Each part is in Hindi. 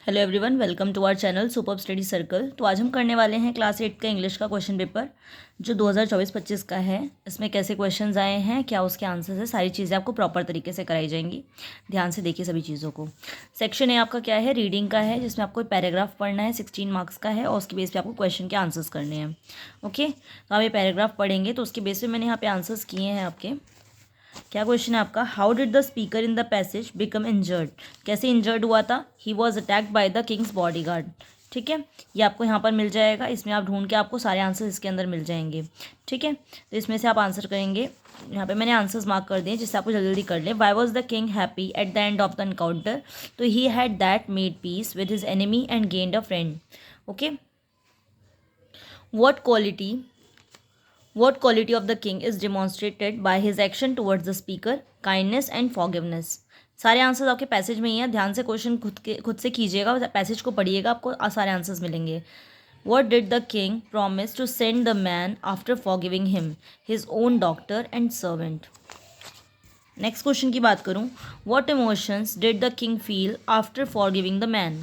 Hello everyone, welcome to our channel super study circle. तो आज हम करने वाले हैं क्लास 8 का इंग्लिश का क्वेश्चन पेपर जो 2024-25 का है। इसमें कैसे क्वेश्चंस आए हैं, क्या उसके आंसर्स है, सारी चीज़ें आपको प्रॉपर तरीके से कराई जाएंगी। ध्यान से देखिए सभी चीज़ों को। सेक्शन ए आपका क्या है, रीडिंग का है, जिसमें आपको पैराग्राफ पढ़ना है, 16 मार्क्स का है और उसके बेस पे आपको क्वेश्चन के आंसर्स करने हैं। ओके, तो आप ये पैराग्राफ पढ़ेंगे तो उसके बेस पे मैंने यहाँ पे आंसर्स किए हैं आपके। क्या क्वेश्चन है आपका, how did the speaker in the passage become injured. कैसे इंजर्ड हुआ था, he was attacked by the Kings bodyguard. ठीक है, ये आपको यहाँ पर मिल जाएगा, इसमें आप ढूंढ के आपको सारे आंसर इसके अंदर मिल जाएंगे। ठीक है, तो इसमें से आप आंसर करेंगे। यहाँ पे मैंने आंसर्स मार्क कर दिए जिससे आपको जल्दी जल्दी कर ले। Why was the king happy at the end of the encounter, तो he had that made peace with his enemy and gained a friend. Okay, What quality of the king is demonstrated by his action towards the speaker? Kindness and forgiveness. सारे आंसर्स आपके पैसेज में ही हैं, ध्यान से क्वेश्चन खुद से कीजिएगा, पैसेज को पढ़िएगा, आपको सारे आंसर्स मिलेंगे। What did the king promise to send the man after forgiving him? His own doctor and servant. Next question की बात करूँ, What emotions did the king feel after forgiving the man?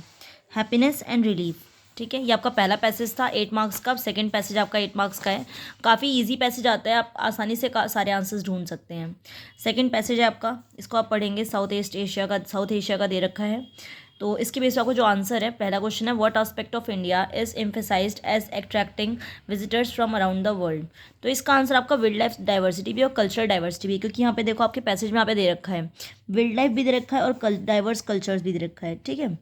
Happiness and relief. ठीक है, ये आपका पहला पैसेज था 8 मार्क्स का। सेकंड पैसेज आपका 8 मार्क्स का है, काफ़ी इजी पैसेज आता है, आप आसानी से सारे आंसर्स ढूंढ सकते हैं। सेकंड पैसेज है आपका, इसको आप पढ़ेंगे, साउथ एशिया का दे रखा है। तो इसके बेस पर आपको जो आंसर है, पहला क्वेश्चन है, what aspect of India is emphasised as attracting visitors from around the world. तो इसका आंसर आपका वाइल्ड लाइफ डाइवर्सिटी भी और कल्चरल डाइवर्सिटी भी, क्योंकि यहाँ पे देखो आपके पैसेज में यहाँ पे दे रखा है, वाइल्ड लाइफ भी दे रखा है और डाइवर्स कल्चर्स भी दे रखा है। ठीक है,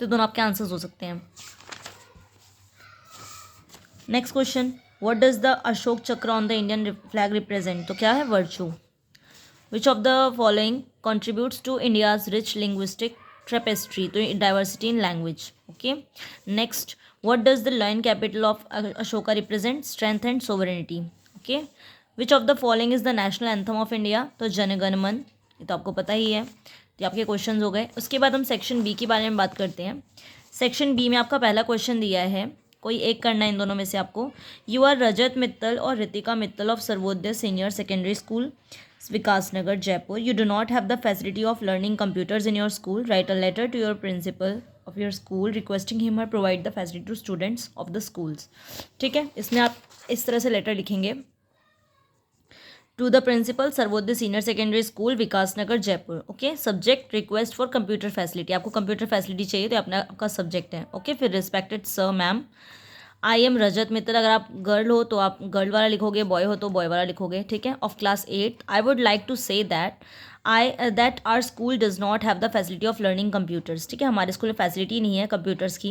तो दोनों आपके आंसर्स हो सकते हैं। Next question, what does the Ashok Chakra on the Indian flag represent. तो क्या है, virtue. Which of the following contributes to India's rich linguistic tapestry, तो diversity in language. Okay, next, what does the lion capital of Ashoka represent, strength and sovereignty. Okay, which of the following is the national anthem of India, तो जनगण मन, ये तो आपको पता ही है। तो आपके क्वेश्चन हो गए। उसके बाद हम सेक्शन बी के बारे में बात करते हैं। सेक्शन बी में आपका पहला क्वेश्चन दिया है, कोई एक करना है इन दोनों में से आपको। यू आर रजत मित्तल और Ritika Mittal of Sarvodaya senior secondary school, Vikas Nagar, Jaipur. You do not have the facility of learning computers in your school. Write a letter to your principal of your school requesting him और provide the facility to students of the schools. ठीक है, इसमें आप इस तरह से लेटर लिखेंगे, to the principal Sarvodaya senior secondary school, Vikas Nagar, Jaipur. Okay, subject request for computer facility, आपको कंप्यूटर फैसिलिटी चाहिए तो अपना आपका सब्जेक्ट है। ओके, फिर respected sir ma'am, I am Rajat Mittal, अगर आप गर्ल हो तो आप गर्ल वाला लिखोगे, बॉय हो तो बॉय वाला लिखोगे। ठीक है, of class 8, I would like to say that our school does not have the facility of learning computers. ठीक है, हमारे स्कूल में फैसिलिटी नहीं है कंप्यूटर्स की।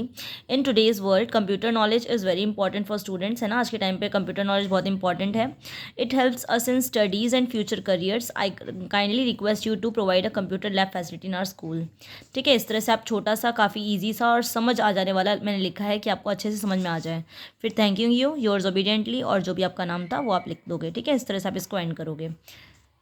In today's world computer knowledge is very important for students, है ना, आज के टाइम पे कंप्यूटर नॉलेज बहुत इंपॉर्टेंट है। It helps us in studies and future careers. I kindly request you to provide a computer lab facility in our school. ठीक है, इस तरह से आप छोटा सा, काफ़ी ईजी सा और समझ आ जाने वाला मैंने लिखा है कि आपको अच्छे से समझ में आ जाए। फिर थैंक यू योर्स ओबीडियंटली, और जो भी आपका नाम था वो आप लिख दोगे। ठीक है, इस तरह से आप इसको एंड करोगे।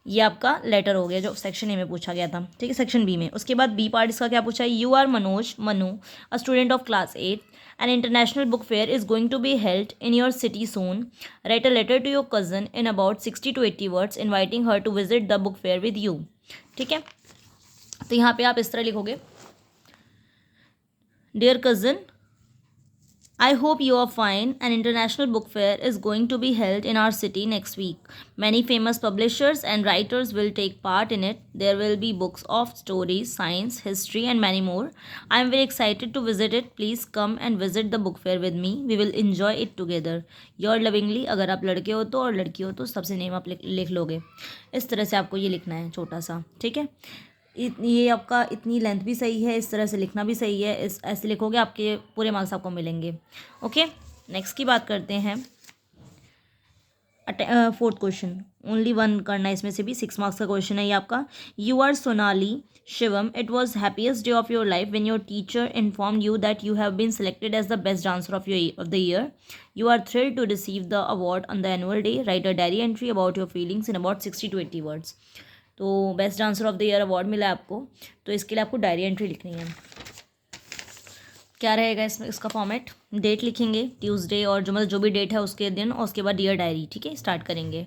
ये आपका लेटर हो गया जो सेक्शन ए में पूछा गया था। ठीक है, सेक्शन बी में। उसके बाद बी पार्ट इसका क्या पूछा है, you are Manu a student of class 8, an international book fair is going to be held in your city soon. Write a letter to your cousin in about 60 to 80 words inviting her to visit the book fair with you. ठीक है, तो यहाँ पे आप इस तरह लिखोगे, dear cousin, I hope you are fine. An international book fair is going to be held in our city next week. Many famous publishers and writers will take part in it. There will be books of stories, science, history, and many more. I am very excited to visit it. Please come and visit the book fair with me. We will enjoy it together. Your lovingly, अगर आप लड़के हो तो और लड़की हो तो सबसे नेम आप लिख लोगे। इस तरह से आपको ये लिखना है छोटा सा। ठीक है, ये आपका इतनी लेंथ भी सही है, इस तरह से लिखना भी सही है, इस ऐसे लिखोगे आपके पूरे मार्क्स आपको मिलेंगे। ओके, नेक्स्ट की बात करते हैं। फोर्थ क्वेश्चन, ओनली वन करना है इसमें से भी, 6 मार्क्स का क्वेश्चन है ये आपका। You are Sonali Shivam, it was happiest day of your life when your teacher inform you that you have been selected as the best dancer of the year. You are thrilled to receive the award on the annual day. Write a diary entry about your feelings in about 60 to 80 words. तो best dancer of the year award मिला है आपको, तो इसके लिए आपको डायरी एंट्री लिखनी है। क्या रहेगा इसमें, इसका फॉर्मेट, डेट लिखेंगे ट्यूसडे और जो मतलब जो भी डेट है उसके दिन, और उसके बाद डियर डायरी। ठीक है, स्टार्ट करेंगे।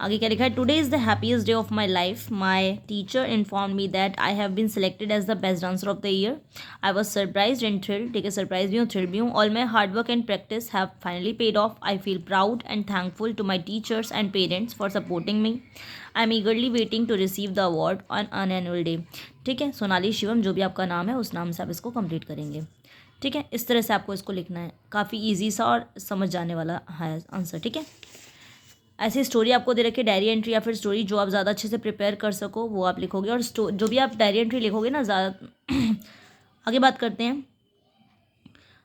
आगे क्या लिखा है, today is the happiest day of my life, my teacher inform me that I have been selected as the best dancer of the year, I was surprise and thrilled, ठीक है सरप्राइज भी हूँ थ्रिल भी हूँ, all my hard work and practice have finally paid off, I feel proud and thankful to my teachers and parents for supporting me, I am eagerly waiting to receive the award on an annual day, ठीक है। सोनाली शिवम जो भी आपका नाम है उस नाम से आप इसको कंप्लीट करेंगे, ठीक है। इस तरह से आपको इसको लिखना है, काफ़ी ईजी सा और समझ जाने वाला है आंसर, ठीक है। ऐसी स्टोरी आपको दे रखी है, डायरी एंट्री या फिर स्टोरी जो आप ज़्यादा अच्छे से प्रिपेयर कर सको वो आप लिखोगे, और जो भी आप डायरी एंट्री लिखोगे ना ज़्यादा आगे बात करते हैं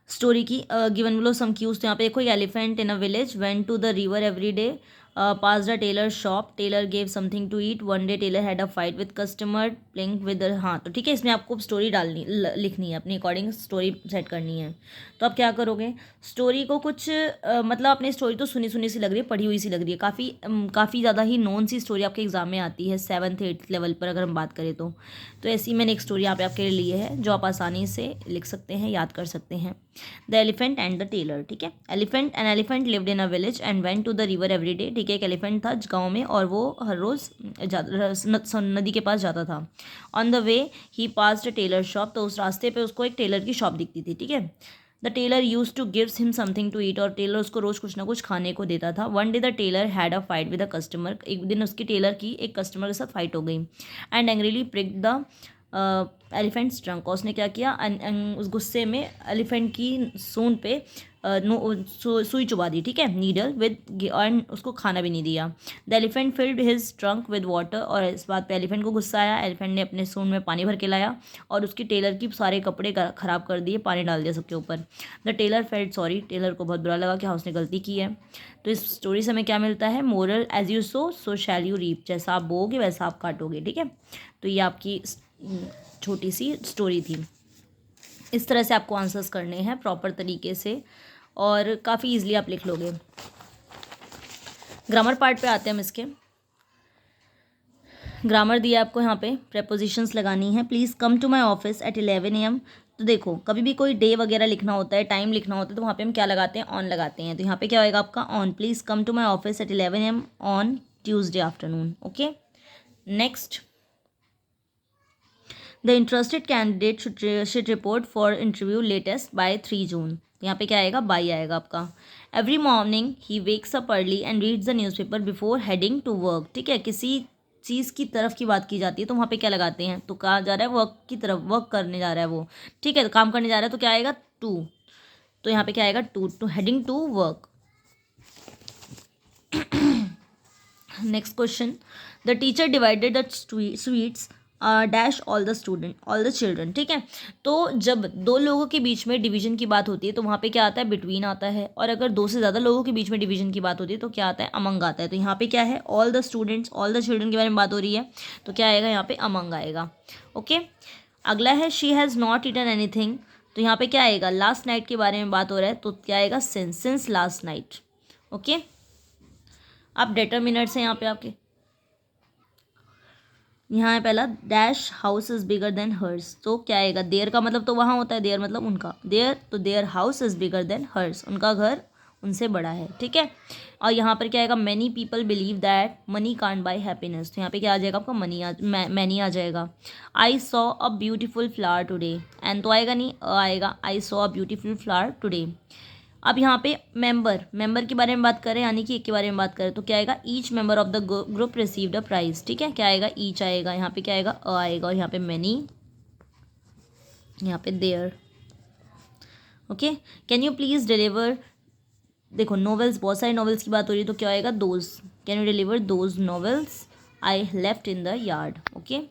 स्टोरी की। गिवन बिलो सम क्यूज, तो यहाँ पे देखो, elephant in a village went to the river every day, pass the tailor shop, tailor gave something to eat, one day tailor had a fight with customer, playing with, हाँ तो ठीक है, इसमें आपको स्टोरी डालनी लिखनी है, अपनी अकॉर्डिंग स्टोरी सेट करनी है। तो आप क्या करोगे, स्टोरी को कुछ मतलब अपनी स्टोरी तो सुनी सुनी सी लग रही है, पढ़ी हुई सी लग रही है, काफ़ी ज़्यादा ही नॉन सी स्टोरी आपके एग्जाम में आती है 7th 8th लेवल पर अगर हम बात करें तो ऐसी मैंने एक स्टोरी यहाँ पे आपके लिए ली है जो आप आसानी से लिख सकते हैं, याद कर सकते हैं। The elephant and the tailor, ठीक है। An elephant lived in a village and went to the river every day, ठीक है। एक एलिफेंट था गाँव में और वो हर रोज़ नदी के पास जाता था। On the way he passed a tailor shop, तो उस रास्ते पे उसको एक टेलर की शॉप दिखती थी, ठीक है। The tailor use to gives him something to eat, और टेलर उसको रोज़ कुछ ना कुछ खाने को देता था। One day the tailor had a fight with a customer, एक दिन उसकी टेलर की एक कस्टमर के साथ फाइट हो गई। And angrily pricked the elephant's trunk, और उसने क्या किया, उस गुस्से में एलिफेंट की सूंड पे सुई चुबा दी, ठीक है, नीडल विद, एंड उसको खाना भी नहीं दिया। The elephant field his trunk with water, और इस बात पे एलिफेंट को गुस्सा आया। एलिफेंट ने अपने सूंड में पानी भर के लाया और उसकी टेलर की सारे कपड़े ख़राब कर दिए, पानी डाल दिया सबके ऊपर। The tailor felt sorry, tailor को बहुत बुरा लगा कि हाँ उसने गलती की है। तो इस स्टोरी से हमें क्या मिलता है, moral, as you sow shall you reap, जैसा आप बोओगे वैसा आप काटोगे, ठीक है। तो ये आपकी छोटी सी स्टोरी थी। इस तरह से आपको आंसर्स करने हैं प्रॉपर तरीके से और काफ़ी ईजिली आप लिख लोगे। ग्रामर पार्ट पे आते हैं हम इसके। ग्रामर दिया आपको यहाँ पे, प्रेपोजिशंस लगानी है। Please come to my office at 11 AM। तो देखो कभी भी कोई डे वगैरह लिखना होता है, टाइम लिखना होता है, तो वहाँ पे हम क्या लगाते हैं, ऑन लगाते हैं। तो यहाँ पे क्या होएगा आपका on, please come to my office at 11 AM on Tuesday afternoon, okay. Next, the interested candidate should report for interview latest by 3 June. यहाँ पे क्या आएगा, बाई आएगा आपका। Every morning he wakes up early and reads the newspaper before heading to work, ठीक है। किसी चीज़ की तरफ की बात की जाती है तो वहाँ पे क्या लगाते हैं, तो कहा जा रहा है वर्क की तरफ, वर्क करने जा रहा है वो, ठीक है, तो काम करने जा रहा है, तो क्या आएगा, टू। तो यहाँ पे क्या आएगा, to heading to work. Next question, the teacher divided the sweets dash all the children, ठीक है। तो जब दो लोगों के बीच में डिवीजन की बात होती है तो वहाँ पे क्या आता है, बिटवीन आता है, और अगर दो से ज़्यादा लोगों के बीच में डिवीजन की बात होती है तो क्या आता है, अमंग आता है। तो यहाँ पे क्या है, all the students, all the children के बारे में बात हो रही है, तो क्या आएगा यहाँ पे, अमंग आएगा, ओके। अगला है, she has not eaten anything, तो यहाँ पे क्या आएगा, लास्ट नाइट के बारे में बात हो रहा है, तो क्या आएगा, सिंस लास्ट नाइट, ओके। आप डिटर्मिनर्स हैं यहाँ पे आपके, यहाँ है पहला, dash house is bigger than hers, तो क्या आएगा, देयर का मतलब तो वहाँ होता है, देयर मतलब उनका, देयर, तो their house is bigger than hers, उनका घर उनसे बड़ा है, ठीक है। और यहाँ पर क्या आएगा, many people believe that money can't buy happiness, तो यहाँ पे क्या आ जाएगा आपका, मैनी आ जाएगा। I saw a beautiful flower today, and तो आएगा नहीं, आएगा, I saw a beautiful flower today. अब यहाँ पे मेंबर के बारे में बात करें, यानी कि एक के बारे में बात करें, तो क्या आएगा, each member of the group received a prize, ठीक है। क्या आएगा, ईच आएगा, यहाँ पे क्या आएगा, आएगा, और यहाँ पे मैनी, यहाँ पे their, okay. Can you please deliver, देखो नॉवेल्स, बहुत सारे नॉवेल्स की बात हो रही है, तो क्या आएगा, those, can you deliver those novels I left in the yard, okay.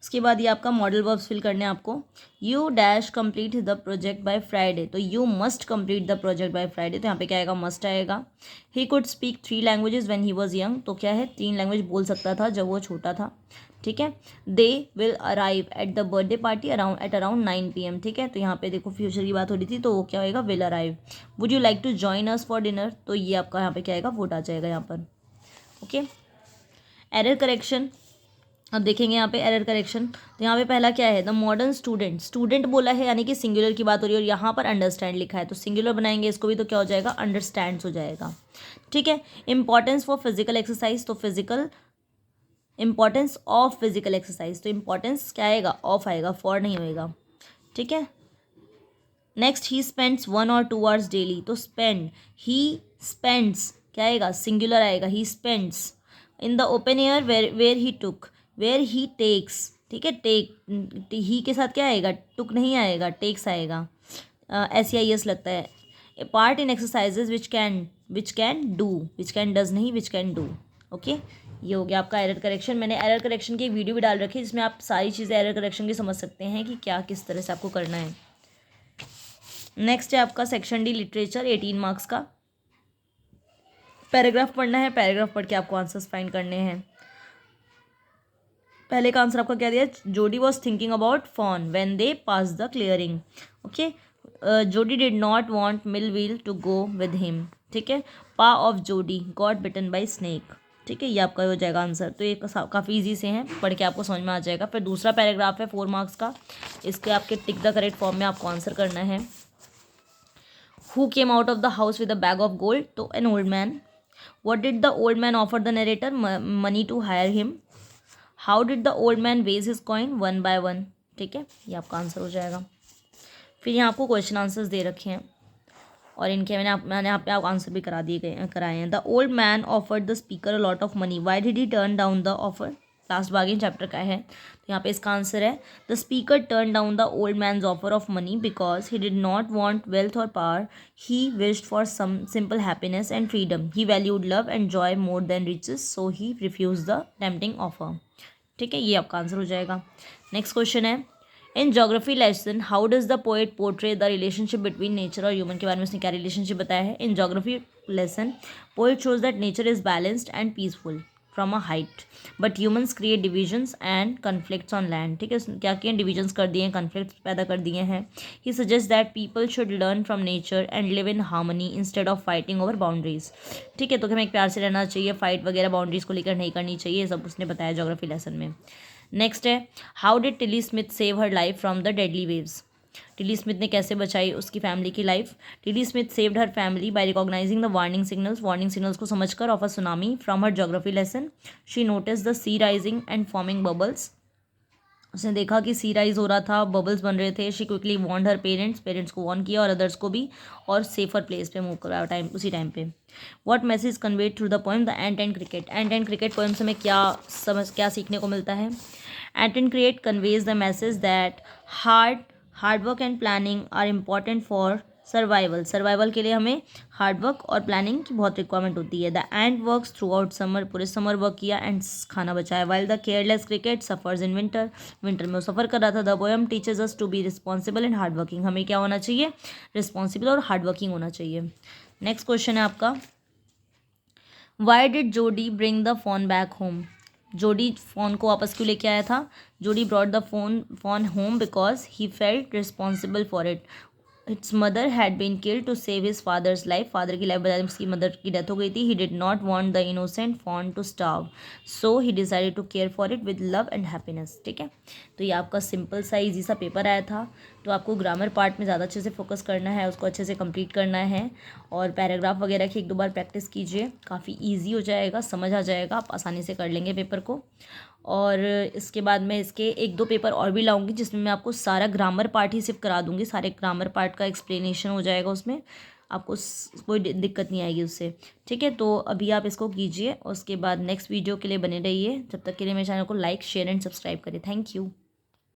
उसके बाद ये आपका मॉडल वर्ब्स फिल करने हैं आपको। You dash complete the project by Friday, तो you must complete the project by Friday, तो यहाँ पे क्या आएगा, मस्ट आएगा। He could speak 3 languages when he was young, तो क्या है, 3 लैंग्वेज बोल सकता था जब वो छोटा था, ठीक है। They will arrive at the birthday party around 9 PM, ठीक है। तो यहाँ पे देखो फ्यूचर की बात हो रही थी, तो वो क्या होएगा, will arrive. Would you like to join us for dinner, तो ये आपका यहाँ पे क्या आएगा, वुड आ जाएगा यहाँ पर, ओके। एरर करेक्शन, अब देखेंगे यहाँ पे एरर करेक्शन। तो यहाँ पे पहला क्या है, द मॉडर्न स्टूडेंट, स्टूडेंट बोला है यानी कि सिंगुलर की बात हो रही है, और यहाँ पर अंडरस्टैंड लिखा है तो सिंगुलर बनाएंगे इसको भी, तो क्या हो जाएगा, अंडरस्टैंड्स हो जाएगा। ठीक है। इंपॉर्टेंस फॉर फिजिकल एक्सरसाइज, तो physical importance of physical exercise, तो इंपॉर्टेंस क्या आएगा, ऑफ आएगा, फॉर नहीं होएगा। ठीक है। नेक्स्ट, ही स्पेंड्स 1 और 2 आवर्स डेली, तो स्पेंड, ही स्पेंड्स क्या आएगा, सिंगुलर आएगा, he spends in the open air where he took, where he takes. ठीक है, टेक, ही के साथ क्या आएगा, टुक नहीं आएगा, टेक्स आएगा, SEIS लगता है। Part in exercises which can do, which can does नहीं, विच कैन डू। ओके, ये हो गया आपका एरर करेक्शन। मैंने एरर करेक्शन की एक वीडियो भी डाल रखी है जिसमें आप सारी चीज़ें एरर करेक्शन की समझ सकते हैं कि क्या किस तरह से आपको करना है। नेक्स्ट है आपका सेक्शन डी लिटरेचर, 18 मार्क्स का। पैराग्राफ पढ़ना है, पैराग्राफ पढ़ के आपको आंसर्स फाइंड करने हैं। पहले का आंसर आपका क्या दिया, Jody was thinking about fawn when they pass the clearing. Okay, Jody did not want Millwheel to go with him. ठीक है, पा ऑफ जोडी गॉट बिटन बाई स्नेक। ठीक है, ये आपका हो जाएगा आंसर। तो ये काफ़ी इजी से हैं, पढ़ के आपको समझ में आ जाएगा। फिर दूसरा पैराग्राफ है 4 मार्क्स का, इसके आपके टिक द करेक्ट फॉर्म में आपको आंसर करना है। Who came out of the house with a bag of gold, तो an old man. What did the old man offer the narrator? Money to hire him. How did the old man weigh his coin? 1 by 1. ठीक है, ये आपका आंसर हो जाएगा। फिर यहाँ आपको क्वेश्चन आंसर्स दे रखे हैं और इनके मैंने यहाँ पे आप आंसर भी कराए हैं। The old man offered the speaker a lot of money, why did he turn down the offer. Last bargain chapter का है, तो यहाँ पे इसका आंसर है the speaker turn down the old man's offer of money because he did not want wealth और power, he wished for some simple happiness and freedom, he valued love and joy more than riches, so he refuse the tempting offer. ठीक है, ये आपका आंसर हो जाएगा। नेक्स्ट क्वेश्चन है, in geography lesson how does the poet portray the relationship between nature और ह्यूमन, के बारे में उसने क्या रिलेशनशिप बताया है। In geography lesson poet shows that nature is balanced and peaceful from a height, but humans create divisions and conflicts on land. ठीक है, क्या किए, डिविजन्स कर दिए हैं, कन्फ्लिक्ट्स पैदा कर दिए हैं। He suggest that people should learn from nature and live in harmony instead of fighting over boundaries. ठीक है, तो हमें एक प्यार से रहना चाहिए, फाइट वगैरह बाउंड्रीज को लेकर नहीं करनी चाहिए, ये सब उसने बताया जोग्राफी लेसन में। नेक्स्ट है, how did Tilly Smith save her life from the deadly waves. Tilly Smith ने कैसे बचाई उसकी फैमिली की life. Tilly Smith saved her family by recognizing the warning signals को समझकर of a tsunami from her geography lesson. She notice the sea rising and forming bubbles, उसने देखा कि सी राइज हो रहा था, बबल्स बन रहे थे। She quickly warned her parents को वॉर्न किया और अदर्स को भी, और सेफर प्लेस पे मूव कराया उसी टाइम पे। What message conveyed through the poem the ant and cricket. Ant and cricket poem से हमें क्या सीखने को मिलता है। Ant and cricket conveys the message that hard work and planning are important for survival के लिए हमें हार्ड वर्क और प्लानिंग की बहुत रिक्वायरमेंट होती है। The ant works throughout summer, पूरे समर वर्क किया एंड खाना बचाया। While the careless cricket suffers in winter में वो सफ़र कर रहा था। The poem teaches us to be responsible and hard working, हमें क्या होना चाहिए, रिस्पॉन्सिबल और हार्ड वर्किंग होना चाहिए। नेक्स्ट क्वेश्चन है आपका, why did Jodi bring the phone back home. Jodi phone को वापस क्यों लेके आया था। Jodi brought the phone home because he felt responsible for it. Its mother had been killed to save his father's life, father की लाइफ बचाने में उसकी मदर की डेथ हो गई थी। He did not want the innocent fawn to starve, so he decided to care for it with love and happiness. ठीक है, तो ये आपका सिंपल सा ईजी सा पेपर आया था। तो आपको ग्रामर पार्ट में ज़्यादा अच्छे से फोकस करना है, उसको अच्छे से कंप्लीट करना है, और पैराग्राफ वगैरह की 1-2 बार प्रैक्टिस कीजिए, काफ़ी ईजी हो जाएगा, समझ आ जाएगा, आप आसानी से कर लेंगे पेपर को। और इसके बाद मैं इसके 1-2 पेपर और भी लाऊंगी जिसमें मैं आपको सारा ग्रामर पार्ट ही सिर्फ करा दूंगी, सारे ग्रामर पार्ट का एक्सप्लेनेशन हो जाएगा उसमें, आपको कोई दिक्कत नहीं आएगी उससे। ठीक है, तो अभी आप इसको कीजिए, उसके बाद नेक्स्ट वीडियो के लिए बने रहिए। जब तक के लिए मेरे चैनल को लाइक, शेयर एंड सब्सक्राइब करें। Thank you.